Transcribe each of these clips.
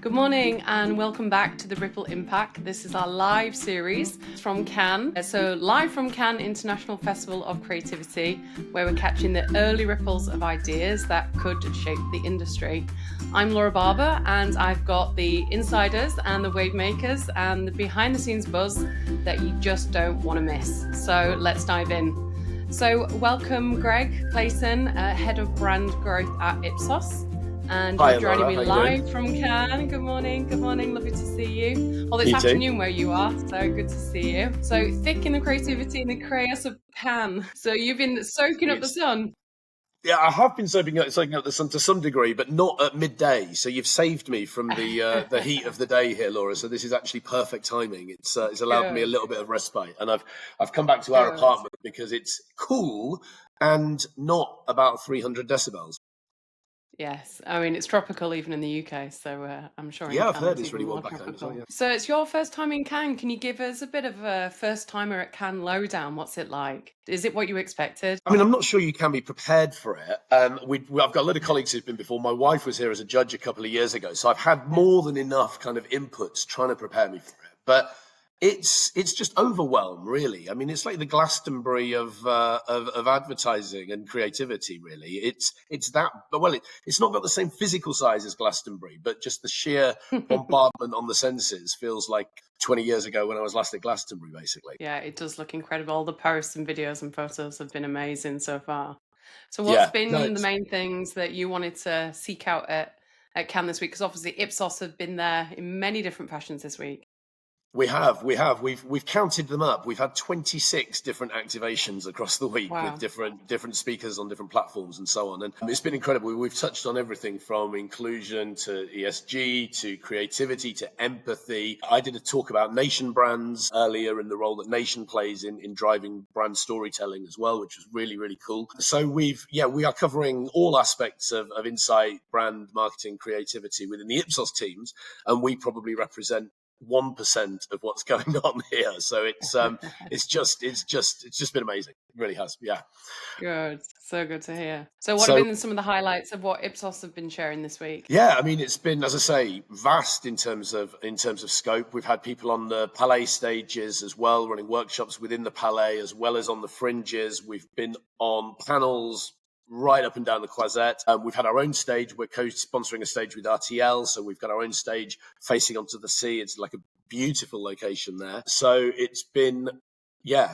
Good morning and welcome back to the Ripple Impact. This is our live series from Cannes. So live from Cannes International Festival of Creativity, where we're catching the early ripples of ideas that could shape the industry. I'm Laura Barber and I've got the insiders and the wave makers and the behind the scenes buzz that you just don't want to miss. So let's dive in. So welcome Greg Clayton, Head of Brand Growth at IPSOS. And Hi, you're joining Laura. me live from Cannes. Good morning, lovely to see you. Well, it's You afternoon too. where you are, so good to see you. So thick in the creativity and the chaos of Cannes. So you've been soaking up the sun. Yeah, I have been soaking up the sun to some degree, but not at midday. So you've saved me from the heat of the day here, Laura. So this is actually perfect timing. It's allowed me a little bit of respite, and I've come back to our apartment because it's cool and not about 300 decibels. Yes, I mean it's tropical even in the UK, so I'm sure. Yeah, in I've heard it's it's really even well more back home as tropical. well. Yeah. So it's your first time in Cannes. Can you give us a bit of a first timer at Cannes lowdown? What's it like? Is it what you expected? I mean, I'm not sure you can be prepared for it. I've got a lot of colleagues who've been before. My wife was here as a judge a couple of years ago, so I've had more than enough kind of inputs trying to prepare me for it. But it's just overwhelmed, really. I mean, it's like the Glastonbury of advertising and creativity, really. It's that, but well, it's not got the same physical size as Glastonbury, but just the sheer bombardment on the senses feels like 20 years ago when I was last at Glastonbury, basically. Yeah, it does look incredible. All the posts and videos and photos have been amazing so far. So what's been the main things that you wanted to seek out at Cannes this week? Because obviously Ipsos have been there in many different fashions this week. We've counted them up. We've had 26 different activations across the week with different speakers on different platforms and so on. And it's been incredible. We've touched on everything from inclusion to ESG to creativity to empathy. I did a talk about nation brands earlier and the role that nation plays in driving brand storytelling as well, which was really, really cool. So we are covering all aspects of insight, brand marketing, creativity within the Ipsos teams, and we probably represent 1% of what's going on here. So it's just been amazing. It really has. Yeah. Good. So good to hear. So what have been some of the highlights of what Ipsos have been sharing this week? Yeah, I mean, it's been, as I say, vast in terms of scope. We've had people on the Palais stages as well, running workshops within the Palais as well as on the fringes. We've been on panels right up and down the Croisette. We've had our own stage. We're co-sponsoring a stage with RTL, so we've got our own stage facing onto the sea. It's like a beautiful location there. So it's been,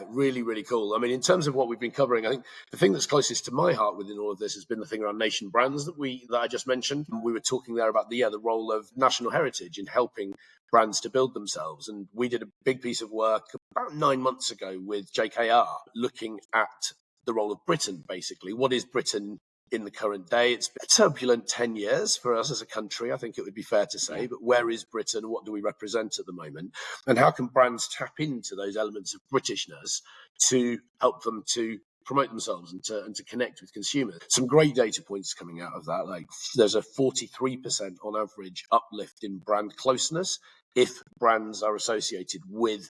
really, really cool. I mean, in terms of what we've been covering, I think the thing that's closest to my heart within all of this has been the thing around nation brands that I just mentioned. We were talking there about the role of national heritage in helping brands to build themselves. And we did a big piece of work about 9 months ago with JKR, looking at the role of Britain, basically. What is Britain in the current day? It's been a turbulent 10 years for us as a country, I think it would be fair to say. But where is Britain? What do we represent at the moment? And how can brands tap into those elements of Britishness to help them to promote themselves and to connect with consumers? Some great data points coming out of that. Like there's a 43% on average uplift in brand closeness if brands are associated with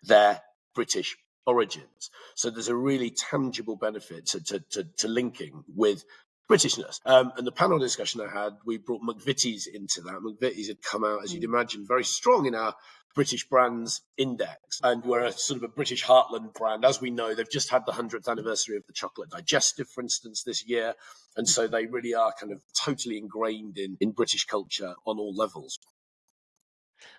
their British origins. So there's a really tangible benefit to linking with Britishness. And the panel discussion I had, we brought McVitie's into that. McVitie's had come out, as you'd imagine, very strong in our British brands index. And we're a sort of a British heartland brand. As we know, they've just had the 100th anniversary of the chocolate digestive, for instance, this year. And so they really are kind of totally ingrained in British culture on all levels.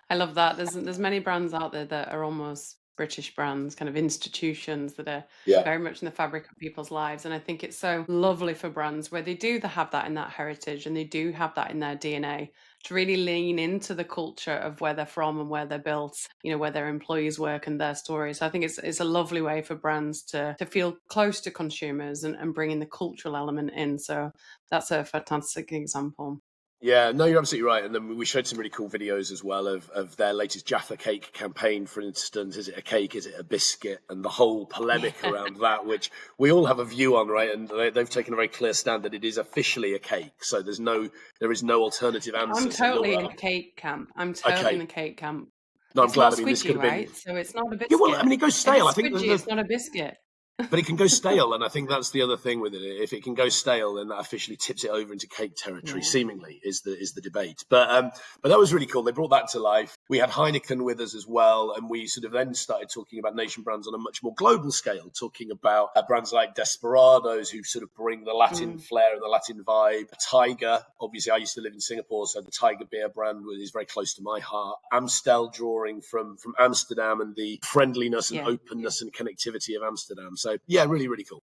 I love that. There's many brands out there that are almost British brands, kind of institutions that are very much in the fabric of people's lives. And I think it's so lovely for brands where they do have that in that heritage and they do have that in their DNA to really lean into the culture of where they're from and where they're built, where their employees work and their stories. So I think it's a lovely way for brands to feel close to consumers and bringing the cultural element in. So that's a fantastic example. Yeah, no, you're absolutely right. And then we showed some really cool videos as well of their latest Jaffa Cake campaign, for instance. Is it a cake? Is it a biscuit? And the whole polemic around that, which we all have a view on, right? And they've taken a very clear stand that it is officially a cake. So there is no alternative answer. I'm totally in the cake camp. I'm totally in the cake camp. No, I'm it's glad. not I mean, this could have been right? So it's not a biscuit. So it goes stale. I think it's not a biscuit. but it can go stale, and I think that's the other thing with it. If it can go stale, then that officially tips it over into cake territory. Yeah. Seemingly, is the debate. But that was really cool. They brought that to life. We had Heineken with us as well, and we sort of then started talking about nation brands on a much more global scale, talking about brands like Desperados, who sort of bring the Latin flair and the Latin vibe. Tiger, obviously, I used to live in Singapore, so the Tiger beer brand is very close to my heart. Amstel, drawing from Amsterdam and the friendliness and openness and connectivity of Amsterdam. So yeah, really, really cool.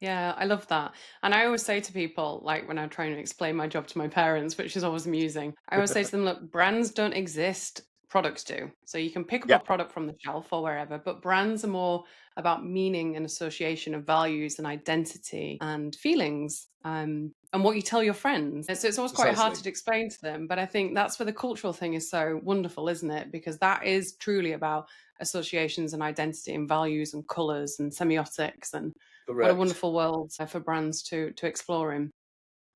Yeah, I love that. And I always say to people, like when I'm trying to explain my job to my parents, which is always amusing, I always say to them, look, brands don't exist, products do. So you can pick up Yeah, a product from the shelf or wherever, but brands are more about meaning and association of values and identity and feelings. And what you tell your friends. So it's always quite hard precisely. to explain to them. But I think that's where the cultural thing is so wonderful, isn't it? Because that is truly about associations and identity and values and colours and semiotics, and what a Correct. wonderful world for brands to explore in.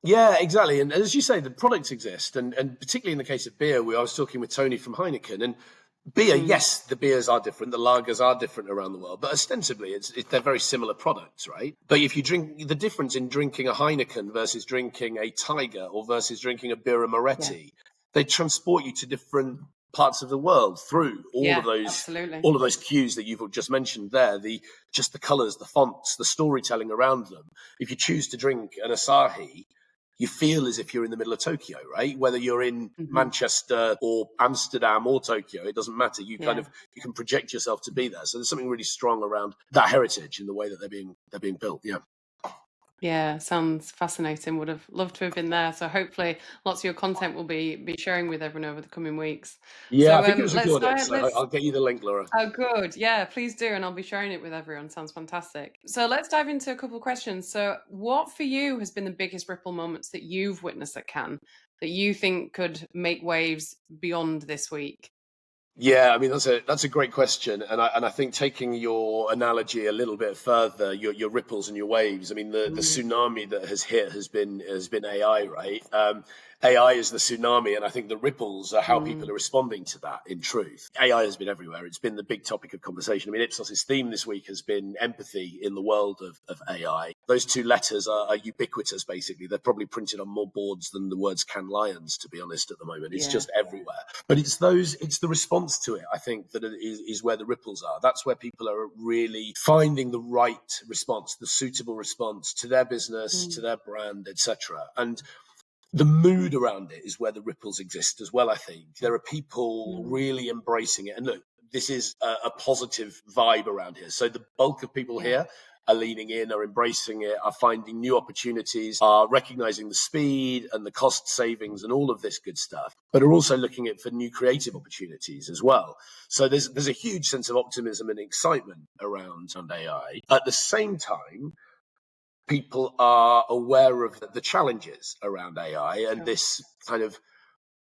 Yeah, exactly. And as you say, the products exist, and particularly in the case of beer, I was talking with Tony from Heineken, and beer, Mm, yes, the beers are different, the lagers are different around the world, but ostensibly, they're very similar products, right? But if you drink, the difference in drinking a Heineken versus drinking a Tiger or versus drinking a Birra yeah, Moretti, they transport you to different parts of the world through yeah, absolutely. all of those cues that you've just mentioned there, just the colors, the fonts, the storytelling around them. If you choose to drink an Asahi, you feel as if you're in the middle of Tokyo, right? Whether you're in Hmm. Manchester or Amsterdam or Tokyo, it doesn't matter. You Yeah. you can project yourself to be there. So there's something really strong around that heritage in the way that they're being built. Yeah. Yeah, sounds fascinating. Would have loved to have been there. So hopefully lots of your content will be sharing with everyone over the coming weeks. Yeah, I So think it was let's recorded. dive So let's I'll get you the link, Laura. oh good. Yeah, please do, and I'll be sharing it with everyone. Sounds fantastic. So let's dive into a couple of questions. So what for you has been the biggest ripple moments that you've witnessed at Cannes that you think could make waves beyond this week? Yeah, I mean that's a great question, and I think taking your analogy a little bit further, your ripples and your waves. I mean the Mm, tsunami that has hit has been AI, right? AI is the tsunami, and I think the ripples are how people mm, are responding to that. In truth, AI has been everywhere. It's been the big topic of conversation. I mean, Ipsos's theme this week has been empathy in the world of AI. Those two letters are ubiquitous. Basically, they're probably printed on more boards than the words "can lions." To be honest, at the moment, it's yeah. just everywhere. But it's the response to it, I think, that is where the ripples are. That's where people are really finding the right response, the suitable response to their business, to Mm, their brand, etc. And the mood around it is where the ripples exist as well. I think there are people mm, really embracing it, and look, this is a positive vibe around here. So the bulk of people yeah. here are leaning in, are embracing it, are finding new opportunities, are recognizing the speed and the cost savings and all of this good stuff, but are also looking at for new creative opportunities as well. So there's a huge sense of optimism and excitement around AI. At the same time, people are aware of the challenges around AI and Sure. this kind of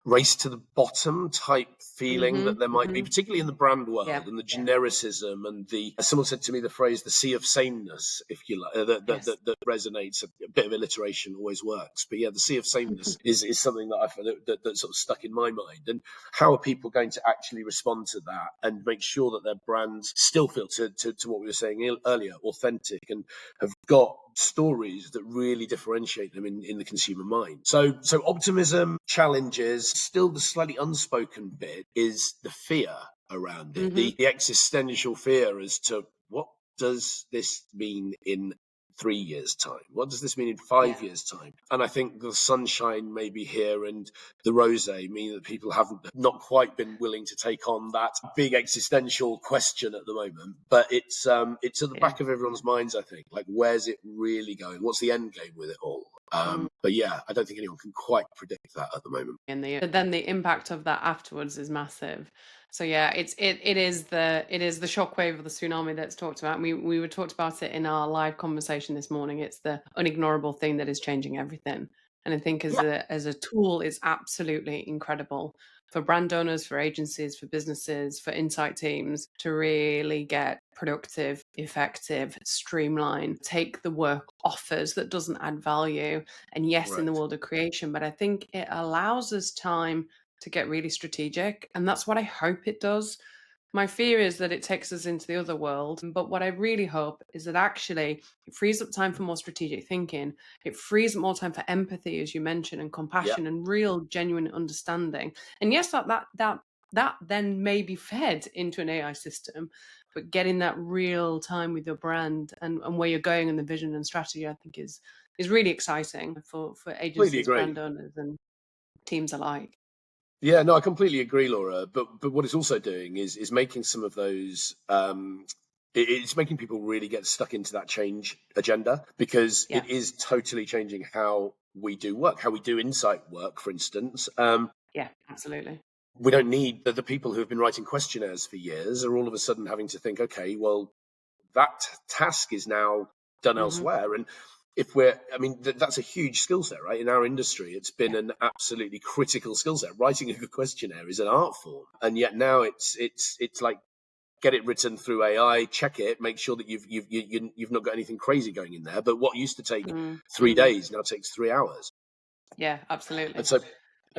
race to the bottom type feeling Mm-hmm. that there might be, Mm-hmm. particularly in the brand Yeah. world, and the genericism and someone said to me the phrase, the sea of sameness, if you like, Yes. that resonates. A bit of alliteration always works. But yeah, the sea of sameness is something that that sort of stuck in my mind. And how are people going to actually respond to that and make sure that their brands still feel, to what we were saying earlier, authentic and have got stories that really differentiate them in the consumer mind. So optimism, challenges, still the slightly unspoken bit is the fear around it, Mm-hmm. the existential fear as to what does this mean in 3 years' time? What does this mean in five Yeah. years' time? And I think the sunshine may be here and the rosé mean that people haven't not quite been willing to take on that big existential question at the moment. But it's at the Yeah. back of everyone's minds, I think. Like, where's it really going? What's the end game with it all? Mm. But yeah, I don't think anyone can quite predict that at the moment. And but then the impact of that afterwards is massive. So yeah, it is the shockwave of the tsunami that's talked about. And we were talked about it in our live conversation this morning. It's the unignorable thing that is changing everything. And I think as Yeah, a tool, it's absolutely incredible for brand owners, for agencies, for businesses, for insight teams to really get productive, effective, streamline, take the work off us that doesn't add value. And yes, in the correct. world of creation, but I think it allows us time to get really strategic. And that's what I hope it does. My fear is that it takes us into the other world. But what I really hope is that actually it frees up time for more strategic thinking. It frees up more time for empathy, as you mentioned, and Yeah, compassion and real genuine understanding. And yes, that then may be fed into an AI system, but getting that real time with your brand and where you're going and the vision and strategy, I think is really exciting for completely agencies, agree. brand owners, and teams alike. Yeah, no, I completely agree, Laura. But what it's also doing is making some of those. It's making people really get stuck into that change agenda because Yeah, it is totally changing how we do work, how we do insight work, for instance. yeah, absolutely. We don't need the people who have been writing questionnaires for years are all of a sudden having to think, okay, well, that task is now done Hmm. elsewhere. And if we're, I mean, that's a huge skill set, right? In our industry, it's been Yeah. an absolutely critical skill set. Writing a good questionnaire is an art form, and yet now it's like get it written through AI, check it, make sure that you've not got anything crazy going in there. But what used to take three Mm. days now takes 3 hours. Yeah, And absolutely.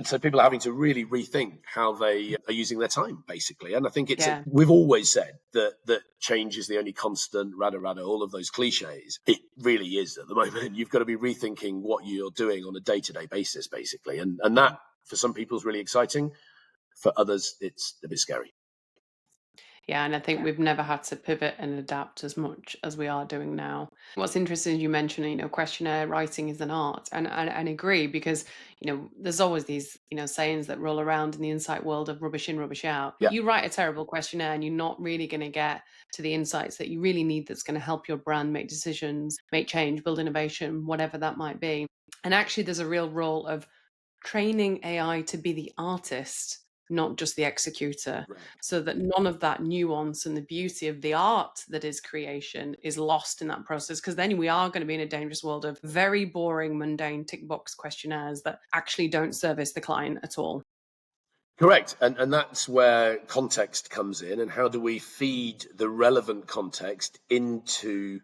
so people are having to really rethink how they are using their time, basically. And I think Yeah. we've always said that change is the only constant, rada, all of those cliches. It really is at the moment. You've got to be rethinking what you're doing on a day-to-day basis, basically. And that, for some people, is really exciting. For others, it's a bit scary. Yeah, and I think we've never had to pivot and adapt as much as we are doing now. What's interesting, you mentioned, questionnaire writing is an art, and I agree because, there's always these, sayings that roll around in the insight world of rubbish in, rubbish out. Yeah, You write a terrible questionnaire and you're not really going to get to the insights that you really need that's going to help your brand make decisions, make change, build innovation, whatever that might be. And actually, there's a real role of training AI to be the artist, not just the executor, right. so that none of that nuance and the beauty of the art that is creation is lost in that process. Because then we are going to be in a dangerous world of very boring, mundane tick box questionnaires that actually don't service the client at all. Correct. And that's where context comes in. And how do we feed the relevant context into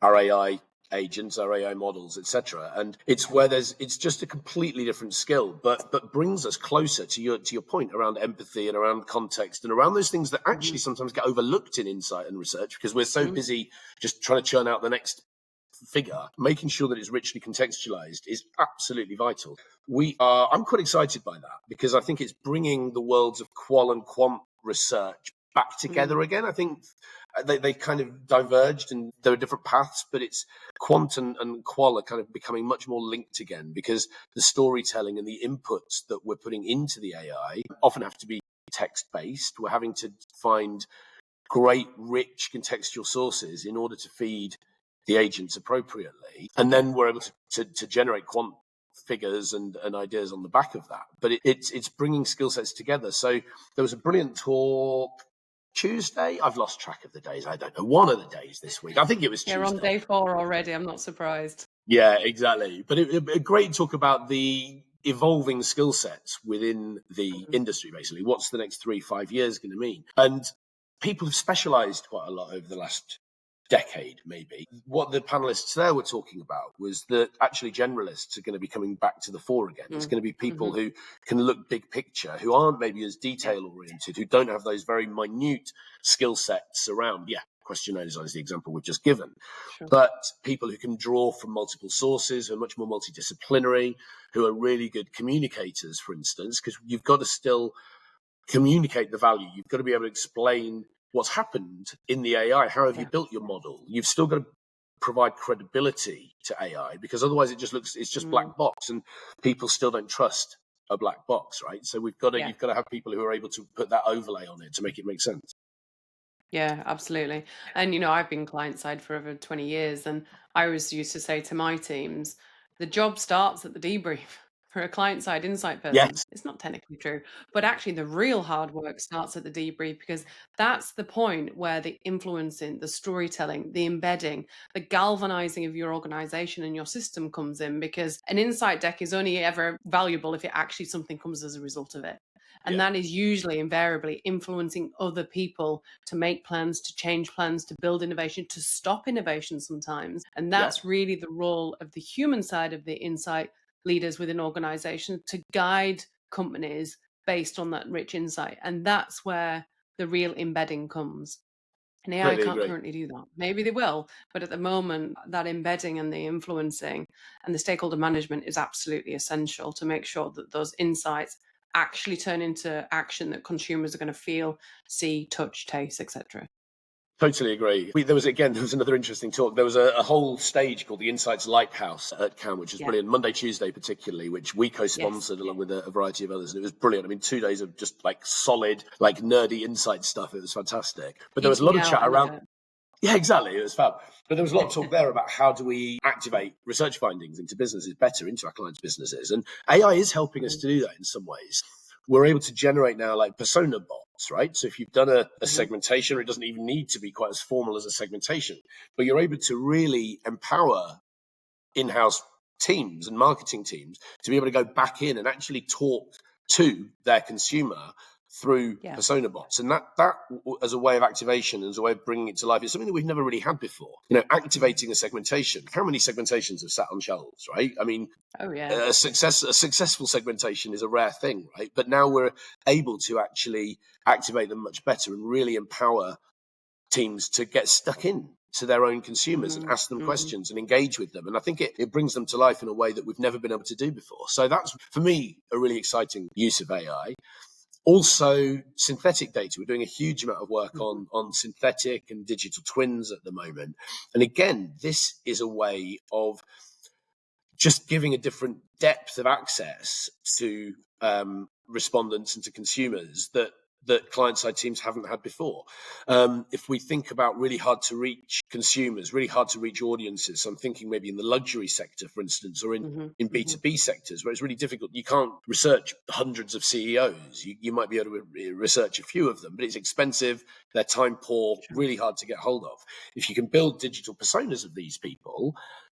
our AI agents, our AI models, etc. And it's where it's just a completely different skill, but brings us closer to your point around empathy and around context and around those things that actually Mhm. sometimes get overlooked in insight and research because we're so Mhm. busy just trying to churn out the next figure. Making sure that it's richly contextualized is absolutely vital. I'm quite excited by that because I think it's bringing the worlds of qual and quant research back Mm. together again. I think they kind of diverged and there are different paths, but it's quant and qual are kind of becoming much more linked again because the storytelling and the inputs that we're putting into the AI often have to be text based. We're having to find great, rich contextual sources in order to feed the agents appropriately. And then we're able to generate quant figures and ideas on the back of that. But it's bringing skill sets together. So there was a brilliant talk Tuesday. I've lost track of the days. I don't know. One of the days this week. I think it was Yeah, we're on Tuesday. day 4 already. I'm not surprised. Yeah, exactly. But a great talk about the evolving skill sets within the Mhm. industry, basically. What's the next 3, 5 years going to mean? And people have specialized quite a lot over the last decade, maybe. What the panelists there were talking about was that actually generalists are going to be coming back to the fore again. It's Mm. going to be people Mhm. who can look big picture, who aren't maybe as Yeah, detail oriented, who don't have those very minute skill sets around. Yeah, questionnaire design is the example we've just given, sure. but people who can draw from multiple sources, who are much more multidisciplinary, who are really good communicators, for instance, because you've got to still communicate the value. You've got to be able to explain what's happened in the AI. How have you Yeah. built your model? You've still got to provide credibility to AI because otherwise it's just Mm. black box and people still don't trust a black box, right? So Yeah. you've got to have people who are able to put that overlay on it to make it make sense. Yeah, absolutely. And I've been client side for over 20 years, and I always used to say to my teams, the job starts at the debrief. For a client side insight person, Yes. it's not technically true, but actually the real hard work starts at the debrief because that's the point where the influencing, the storytelling, the embedding, the galvanizing of your organization and your system comes in, because an insight deck is only ever valuable if it actually something comes as a result of it. And Yeah. that is usually invariably influencing other people to make plans, to change plans, to build innovation, to stop innovation sometimes. And Yeah. that's really the role of the human side of the insight leaders within organizations to guide companies based on that rich insight. And that's where the real embedding comes. And AI Completely can't agree. currently do that. Maybe they will, but at the moment, that embedding and the influencing and the stakeholder management is absolutely essential to make sure that those insights actually turn into action that consumers are going to feel, see, touch, taste, etc. Totally agree. There was another interesting talk. There was a whole stage called the Insights Lighthouse at Cannes, which is Yeah. brilliant. Monday, Tuesday, particularly, which we co-sponsored Yes. along with a variety of others, and it was brilliant. I mean, 2 days of just like solid, like nerdy insight stuff. It was fantastic. But there was a lot Geeking of out, chat I love around. it. Yeah, exactly. It was fab. But there was a lot of talk there about how do we activate research findings into businesses better, into our clients' businesses. And AI is helping us to do that in some ways. We're able to generate now like persona bots, right? So if you've done a segmentation, or it doesn't even need to be quite as formal as a segmentation, but you're able to really empower in-house teams and marketing teams to be able to go back in and actually talk to their consumer through persona bots. And that as a way of activation, as a way of bringing it to life, is something that we've never really had before. Activating a segmentation. How many segmentations have sat on shelves, right? I mean, a successful segmentation is a rare thing, right? But now we're able to actually activate them much better and really empower teams to get stuck in to their own consumers and ask them questions and engage with them. And I think it brings them to life in a way that we've never been able to do before. So that's, for me, a really exciting use of AI. Also, synthetic data. We're doing a huge amount of work on synthetic and digital twins at the moment. And again, this is a way of just giving a different depth of access to respondents and to consumers that client-side teams haven't had before. If we think about really hard to reach consumers, really hard to reach audiences, so I'm thinking maybe in the luxury sector, for instance, or in B2B sectors, where it's really difficult. You can't research hundreds of CEOs. You might be able to research a few of them, but it's expensive, they're time poor, really hard to get hold of. If you can build digital personas of these people,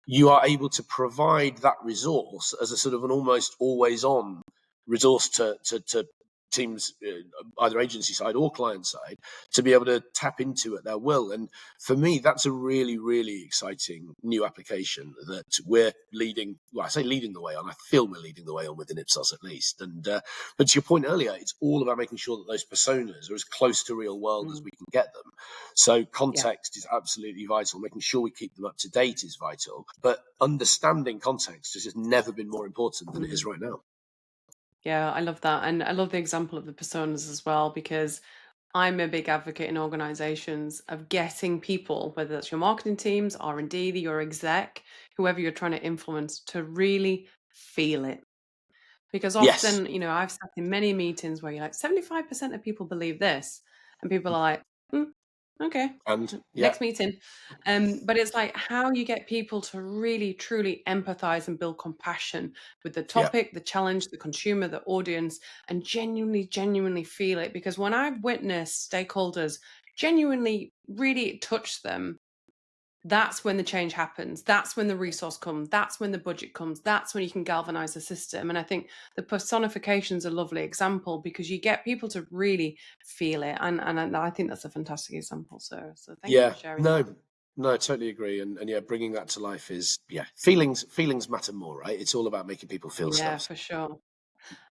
you are able to provide that resource as a sort of an almost always-on resource to teams, either agency side or client side, to be able to tap into at their will. And for me, that's a really, really exciting new application that we're leading. Well, I say leading the way on. I feel we're leading the way on within Ipsos at least. And but to your point earlier, it's all about making sure that those personas are as close to real world as we can get them. So context is absolutely vital. Making sure we keep them up to date is vital. But understanding context has just never been more important than it is right now. Yeah, I love that. And I love the example of the personas as well, because I'm a big advocate in organizations of getting people, whether that's your marketing teams, R&D, your exec, whoever you're trying to influence, to really feel it. Because Yes. often, I've sat in many meetings where you're like, 75% of people believe this. And people are like, okay, And next meeting. But it's like how you get people to really, truly empathize and build compassion with the topic, the challenge, the consumer, the audience, and genuinely feel it. Because when I've witnessed stakeholders genuinely really touch them, that's when the change happens. That's when the resource comes. That's when the budget comes. That's when you can galvanize the system. And I think the personification is a lovely example because you get people to really feel it. And I think that's a fantastic example. So thank you for sharing that. No, I totally agree. And yeah, bringing that to life is, feelings matter more, right? It's all about making people feel Yeah, stuff. for sure.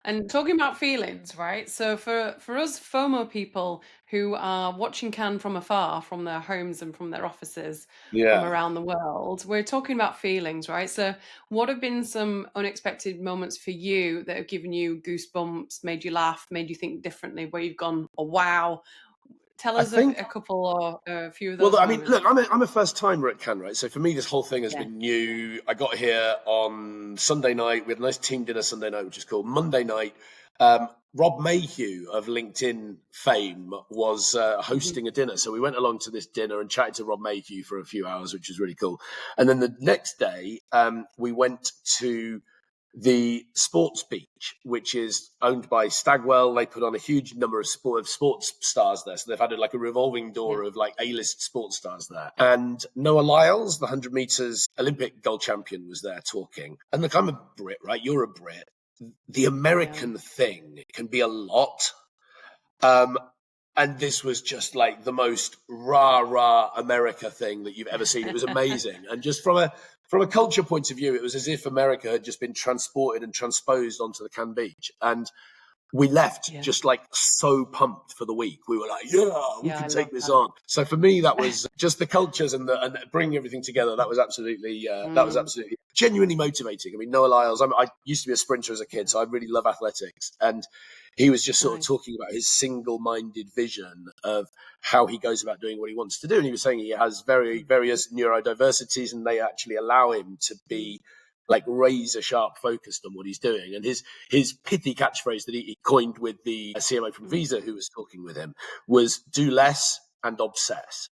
And talking about feelings, right? So for us FOMO people who are watching Cannes from afar, from their homes and from their offices, from Yeah. around the world, we're talking about feelings, right? So what have been some unexpected moments for you that have given you goosebumps, made you laugh, made you think differently, where you've gone, oh, wow? Tell I us think, a couple or a few of well, those I mean, look, moments. I'm a first timer at Cannes, right? So for me, this whole thing has Yeah. been new. I got here on Sunday night. We had a nice team dinner Sunday night, which is cool. Monday night, Rob Mayhew of LinkedIn fame was hosting a dinner. So we went along to this dinner and chatted to Rob Mayhew for a few hours, which was really cool. And then the next day, we went to the Sports Beach, which is owned by Stagwell. They put on a huge number of sports stars there. So they've had like a revolving door of like A-list sports stars there. And Noah Lyles, the 100 meters Olympic gold champion, was there talking. And look, I'm a Brit, right? You're a Brit. The American thing can be a lot. And this was just like the most rah America thing that you've ever seen. It was amazing. And just from a culture point of view, it was as if America had just been transported and transposed onto the Cannes beach. And we left just like so pumped for the week. We were like, we can take this on. So for me, that was just the cultures and bringing everything together. That was absolutely genuinely motivating. I mean, Noah Lyles, I used to be a sprinter as a kid, so I really love athletics. And he was just sort of talking about his single-minded vision of how he goes about doing what he wants to do. And he was saying he has various neurodiversities, and they actually allow him to be like razor sharp focused on what he's doing. And his pithy catchphrase that he coined with the CMO from Visa who was talking with him was do less and obsess.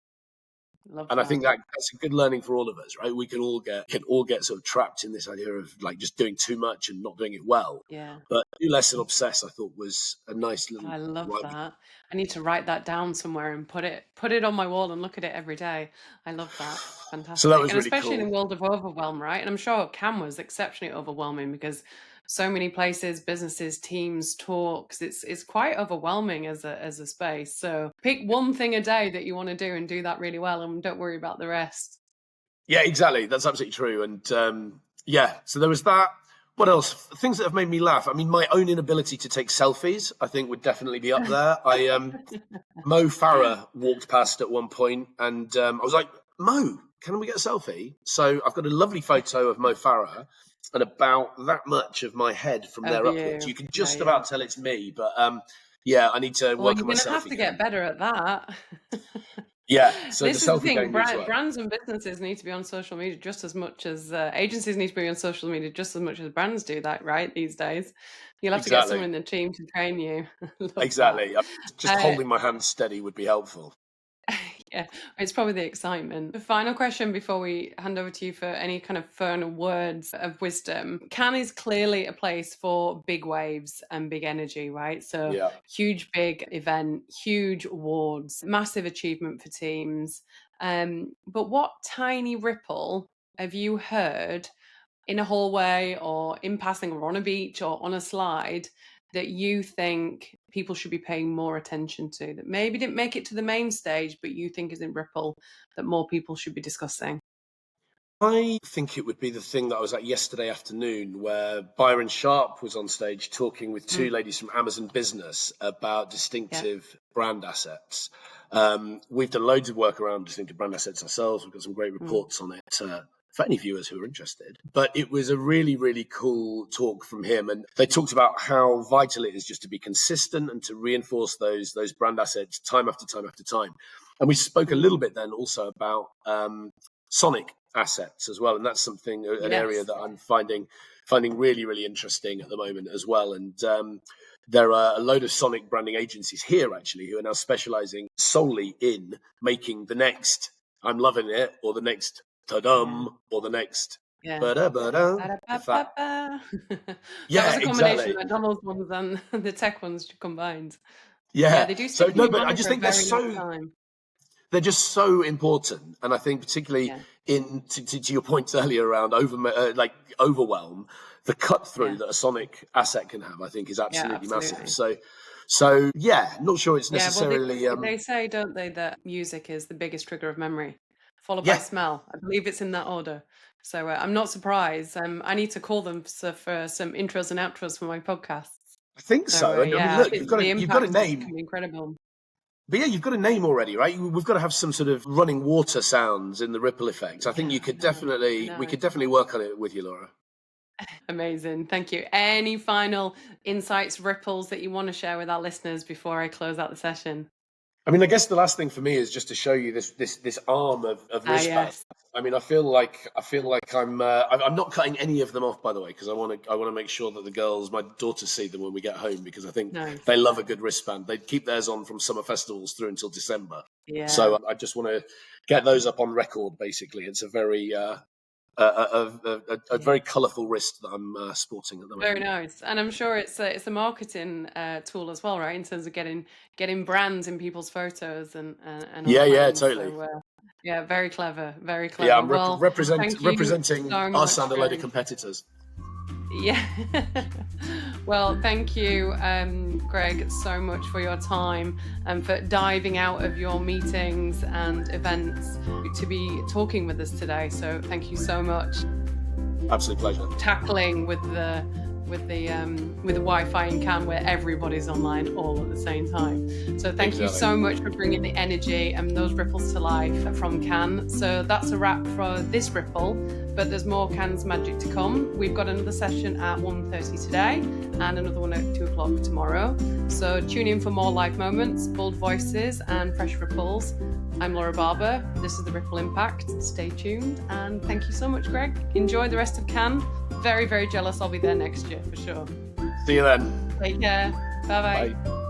And I think that's a good learning for all of us, right? We can all get sort of trapped in this idea of like just doing too much and not doing it well. Yeah. But do less and obsess, I thought, was a nice little. I love that. I need to write that down somewhere and put it on my wall and look at it every day. I love that. Fantastic. So that was and really especially cool. in a world of overwhelm, right? And I'm sure CAM was exceptionally overwhelming because so many places, businesses, teams, talks, it's quite overwhelming as a space. So pick one thing a day that you want to do and do that really well, and don't worry about the rest. Yeah, exactly. That's absolutely true. And so there was that. What else? Things that have made me laugh. I mean, my own inability to take selfies, I think, would definitely be up there. Mo Farah walked past at one point, and I was like, Mo, can we get a selfie? So I've got a lovely photo of Mo Farah and about that much of my head from there upwards. You can just about tell it's me, but I need to work on my selfie. You're going to have to get better at that. Yeah, so this the is the thing. game Brands and businesses need to be on social media just as much as agencies need to be on social media just as much as brands do that, right? These days, you'll have to get someone in the team to train you. Exactly. Just holding my hand steady would be helpful. Yeah, it's probably the excitement. The final question before we hand over to you for any kind of fun words of wisdom. Cannes is clearly a place for big waves and big energy, right? So huge, big event, huge awards, massive achievement for teams. But what tiny ripple have you heard in a hallway or in passing or on a beach or on a slide that you think people should be paying more attention to, that maybe didn't make it to the main stage, but you think is in ripple that more people should be discussing? I think it would be the thing that I was at yesterday afternoon where Byron Sharp was on stage talking with two ladies from Amazon Business about distinctive brand assets. We've done loads of work around distinctive brand assets ourselves. We've got some great reports on it for any viewers who are interested. But it was a really, really cool talk from him. And they talked about how vital it is just to be consistent and to reinforce those brand assets time after time after time. And we spoke a little bit then also about sonic assets as well. And that's something, an area that I'm finding really, really interesting at the moment as well. And there are a load of sonic branding agencies here actually who are now specializing solely in making the next I'm loving it or the next ta-dum or the next ba-da-ba-da. That was a combination of McDonald's ones and the tech ones combined. Yeah, they do. So no, but I just think they're just so important, and I think particularly to your points earlier around overwhelm, the cut through that a sonic asset can have, I think, is absolutely massive. So not sure it's necessarily. They say, don't they, that music is the biggest trigger of memory, followed by smell. I believe it's in that order. So I'm not surprised. I need to call them for some intros and outros for my podcasts. I think so. I mean, look, you've got a name. Incredible. But you've got a name already, right? We've got to have some sort of running water sounds in the ripple effect. I think we could definitely work on it with you, Laura. Amazing. Thank you. Any final insights, ripples that you want to share with our listeners before I close out the session? I mean, I guess the last thing for me is just to show you this arm of wristbands. Yes. I mean, I feel like I'm not cutting any of them off, by the way, because I want to make sure that my daughters see them when we get home, because I think they love a good wristband. They keep theirs on from summer festivals through until December. Yeah. So I just want to get those up on record. Basically, it's a very a very colourful wrist that I'm sporting at the moment. Very nice, and I'm sure it's a marketing tool as well, right? In terms of getting brands in people's photos and totally. So, very clever, very clever. Yeah, I'm representing us and a load of competitors. Yeah. Well, thank you, Greg, so much for your time and for diving out of your meetings and events to be talking with us today. So thank you so much. Absolute pleasure. Tackling with the with the Wi-Fi in Cannes, where everybody's online all at the same time. So thank you so much for bringing the energy and those ripples to life from Cannes. So that's a wrap for this Ripple, but there's more Cannes magic to come. We've got another session at 1:30 today and another one at 2 o'clock tomorrow. So tune in for more live moments, bold voices and fresh ripples. I'm Laura Barber. This is the Ripple Impact. Stay tuned, and thank you so much, Greg. Enjoy the rest of Cannes. Very, very jealous. I'll be there next year for sure. See you then. Take care. Bye-bye. Bye.